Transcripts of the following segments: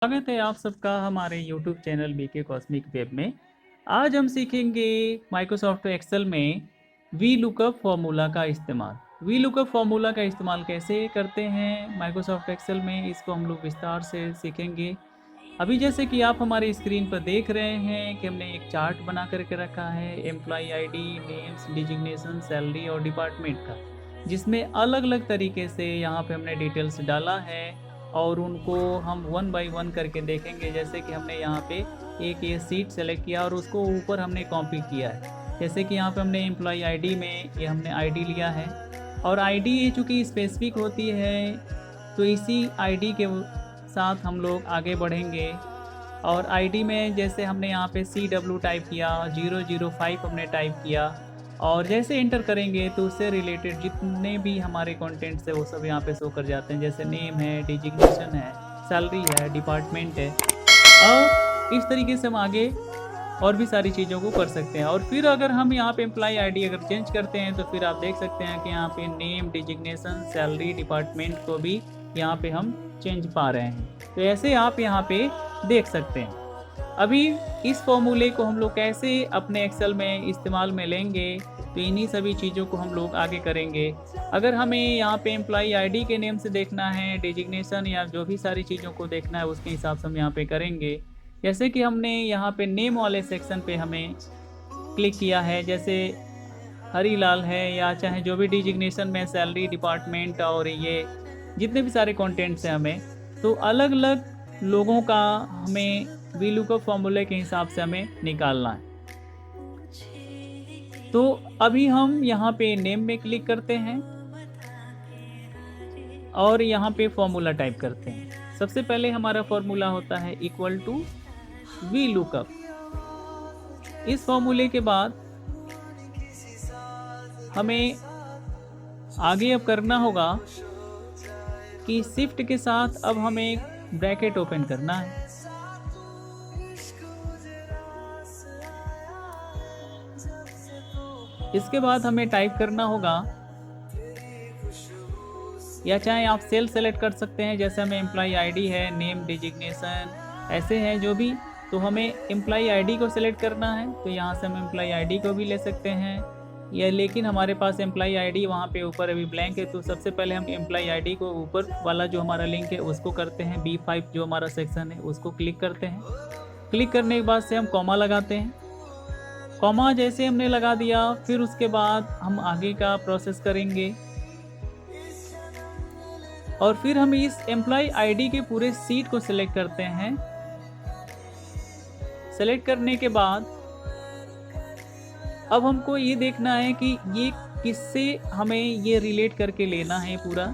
स्वागत है आप सबका हमारे YouTube channel BK cosmic web में। आज हम सीखेंगे माइक्रोसॉफ्ट एक्सेल में वी लुकअप फार्मूला का इस्तेमाल। वी लुकअप फार्मूला का इस्तेमाल कैसे करते हैं माइक्रोसॉफ्ट एक्सेल में, इसको हम लोग विस्तार से सीखेंगे। अभी जैसे कि आप हमारे स्क्रीन पर देख रहे हैं कि हमने एक चार्ट बना करके रखा है employee ID, names, designation, salary और डिपार्टमेंट का, जिसमें अलग अलग तरीके से यहाँ पे हमने डिटेल्स डाला है और उनको हम वन बाय वन करके देखेंगे। जैसे कि हमने यहाँ पे एक ये सीट सेलेक्ट किया और उसको ऊपर हमने कॉपी किया है। जैसे कि यहाँ पे हमने एम्प्लॉय आईडी में ये हमने आईडी लिया है और आईडी ये चूँकि स्पेसिफिक होती है तो इसी आईडी के साथ हम लोग आगे बढ़ेंगे। और आईडी में जैसे हमने यहाँ पे CW टाइप किया, 005 हमने टाइप किया और जैसे एंटर करेंगे तो उससे रिलेटेड जितने भी हमारे कंटेंट्स है वो सब यहाँ पे शो कर जाते हैं। जैसे नेम है, डिजिग्नेशन है, सैलरी है, डिपार्टमेंट है और इस तरीके से हम आगे और भी सारी चीज़ों को कर सकते हैं। और फिर अगर हम यहाँ पे एम्प्लॉय आईडी अगर चेंज करते हैं तो फिर आप देख सकते हैं कि यहाँ पे नेम, डिजिग्नेशन, सैलरी, डिपार्टमेंट को भी यहाँ पे हम चेंज पा रहे हैं। तो ऐसे आप यहाँ पे देख सकते हैं। अभी इस फॉर्मूले को हम लोग कैसे अपने एक्सेल में इस्तेमाल में लेंगे तो इन्हीं सभी चीज़ों को हम लोग आगे करेंगे। अगर हमें यहाँ पे एम्प्लॉय आईडी के नेम से देखना है, डिजिग्नेशन या जो भी सारी चीज़ों को देखना है उसके हिसाब से हम यहाँ पे करेंगे। जैसे कि हमने यहाँ पे नेम वाले सेक्शन पे हमें क्लिक किया है, जैसे हरीलाल है या चाहे जो भी डिजिग्नेशन में सैलरी, डिपार्टमेंट और ये जितने भी सारे कंटेंट्स हैं हमें, तो अलग अलग लोगों का हमें वी लुकअप फॉर्मूले के हिसाब से हमें निकालना है। तो अभी हम यहाँ पे नेम में क्लिक करते हैं और यहाँ पे फॉर्मूला टाइप करते हैं। सबसे पहले हमारा फॉर्मूला होता है इक्वल टू वी लुकअप। इस फॉर्मूले के बाद हमें आगे अब करना होगा कि शिफ्ट के साथ अब हमें एक ब्रैकेट ओपन करना है। इसके बाद हमें टाइप करना होगा, या चाहे आप सेल सेलेक्ट कर सकते हैं। जैसे हमें एम्प्लॉय आईडी है, नेम, डिजिग्नेशन ऐसे हैं जो भी, तो हमें एम्प्लॉय आईडी को सेलेक्ट करना है तो यहाँ से हम एम्प्लॉय आईडी को भी ले सकते हैं या, लेकिन हमारे पास एम्प्लॉय आईडी वहाँ पे ऊपर अभी ब्लैंक है तो सबसे पहले हम एम्प्लॉय आईडी को ऊपर वाला जो हमारा लिंक है उसको करते हैं, B5 जो हमारा सेक्शन है उसको क्लिक करते हैं। क्लिक करने के बाद से हम कॉमा लगाते हैं। कॉमा जैसे हमने लगा दिया फिर उसके बाद हम आगे का प्रोसेस करेंगे और फिर हम इस एम्प्लॉय आईडी के पूरे सीट को सिलेक्ट करते हैं। सेलेक्ट करने के बाद अब हमको ये देखना है कि ये किससे हमें ये रिलेट करके लेना है पूरा।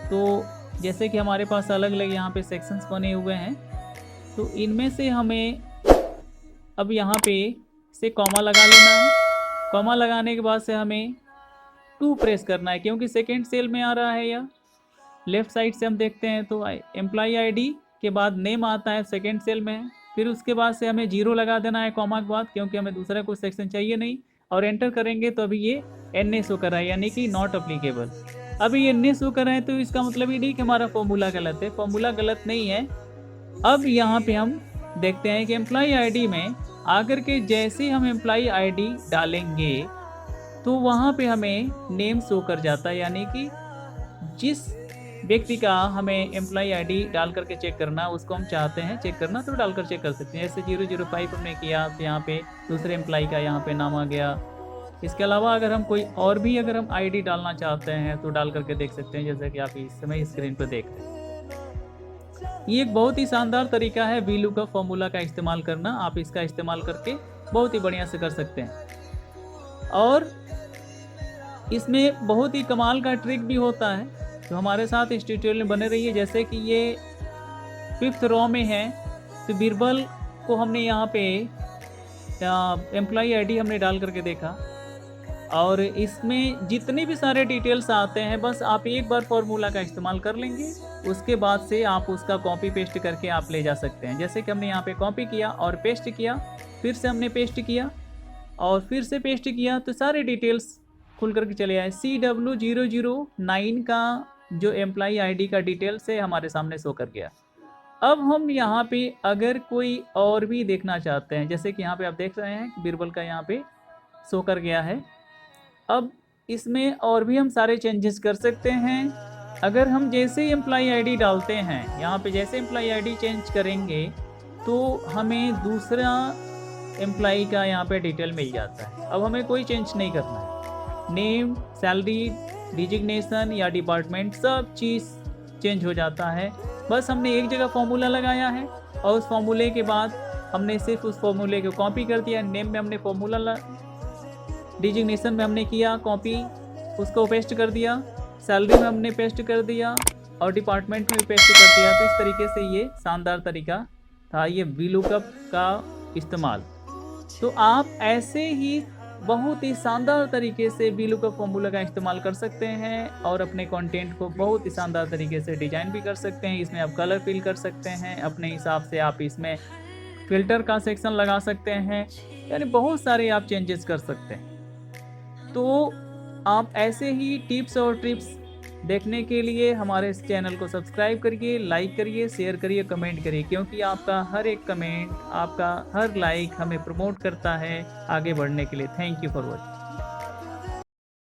तो जैसे कि हमारे पास अलग अलग यहाँ पे सेक्शंस बने हुए हैं तो इनमें से हमें अब यहाँ पे से कॉमा लगा लेना है। कॉमा लगाने के बाद से हमें 2 प्रेस करना है क्योंकि सेकेंड सेल में आ रहा है। या लेफ़्ट साइड से हम देखते हैं तो एम्प्लॉय आईडी के बाद नेम आता है, सेकेंड सेल में है। फिर उसके बाद से हमें 0 लगा देना है कॉमा के बाद, क्योंकि हमें दूसरा कोई सेक्शन चाहिए नहीं। और एंटर करेंगे तो अभी ये NA शो कर रहा है यानी कि नॉट अप्लीकेबल। अभी ये NA शो कर रहा है तो इसका मतलब ये नहीं कि हमारा फॉर्मूला गलत है, फॉर्मूला गलत नहीं है। अब यहाँ पे हम देखते हैं कि एम्प्लॉय आईडी में आकर के जैसे हम एम्प्लॉय आईडी डालेंगे तो वहाँ पे हमें नेम शो कर जाता है, यानी कि जिस व्यक्ति का हमें एम्प्लॉय आईडी डाल करके चेक करना उसको हम चाहते हैं चेक करना तो डालकर चेक कर सकते हैं। जैसे 005 हमने किया तो यहाँ पे दूसरे एम्प्लॉय का यहाँ पे नाम आ गया। इसके अलावा अगर हम कोई और भी अगर हम आईडी डालना चाहते हैं तो डाल करके देख सकते हैं, जैसे कि आप इस समय स्क्रीन पर देख रहे हैं। ये एक बहुत ही शानदार तरीका है वी लुकअप फॉर्मूला का इस्तेमाल करना। आप इसका इस्तेमाल करके बहुत ही बढ़िया से कर सकते हैं और इसमें बहुत ही कमाल का ट्रिक भी होता है। तो हमारे साथ इस ट्यूटोरियल में बने रहिए। जैसे कि ये 5th रो में है तो बीरबल को हमने यहाँ पे एम्प्लॉय आईडी हमने डाल करके देखा और इसमें जितने भी सारे डिटेल्स आते हैं बस आप एक बार फॉर्मूला का इस्तेमाल कर लेंगे, उसके बाद से आप उसका कॉपी पेस्ट करके आप ले जा सकते हैं। जैसे कि हमने यहाँ पे कॉपी किया और पेस्ट किया, फिर से हमने पेस्ट किया और फिर से पेस्ट किया तो सारे डिटेल्स खुल करके चले आए। CW009 का जो एम्प्लॉई आईडी का डिटेल्स है हमारे सामने शो कर गया। अब हम यहाँ पे अगर कोई और भी देखना चाहते हैं, जैसे कि यहाँ पे आप देख रहे हैं बीरबल का यहाँ पे शो कर गया है। अब इसमें और भी हम सारे चेंजेस कर सकते हैं। अगर हम जैसे ही एम्प्लॉई आईडी डालते हैं, यहाँ पे जैसे एम्प्लॉई आईडी चेंज करेंगे तो हमें दूसरा एम्प्लॉई का यहाँ पे डिटेल मिल जाता है। अब हमें कोई चेंज नहीं करना है, नेम, सैलरी, डिजिग्नेशन या डिपार्टमेंट सब चीज़ चेंज हो जाता है। बस हमने एक जगह फॉर्मूला लगाया है और उस फॉर्मूले के बाद हमने सिर्फ उस फॉर्मूले को कॉपी कर दिया। नेम में हमने फॉर्मूला, डिजिग्नेशन में हमने किया कॉपी, उसको पेस्ट कर दिया, सैलरी में हमने पेस्ट कर दिया और डिपार्टमेंट में भी पेस्ट कर दिया। तो इस तरीके से ये शानदार तरीका था ये वीलुकअप का इस्तेमाल। तो आप ऐसे ही बहुत ही शानदार तरीके से वीलुकअप फॉर्मूला का इस्तेमाल कर सकते हैं और अपने कंटेंट को बहुत ही शानदार तरीके से डिजाइन भी कर सकते हैं। इसमें आप कलर फिल कर सकते हैं अपने हिसाब से, आप इसमें फिल्टर का सेक्शन लगा सकते हैं, यानी बहुत सारे आप चेंजेस कर सकते हैं। तो आप ऐसे ही टिप्स और ट्रिप्स देखने के लिए हमारे इस चैनल को सब्सक्राइब करिए, लाइक करिए, शेयर करिए, कमेंट करिए, क्योंकि आपका हर एक कमेंट, आपका हर लाइक हमें प्रमोट करता है आगे बढ़ने के लिए। Thank you for watching.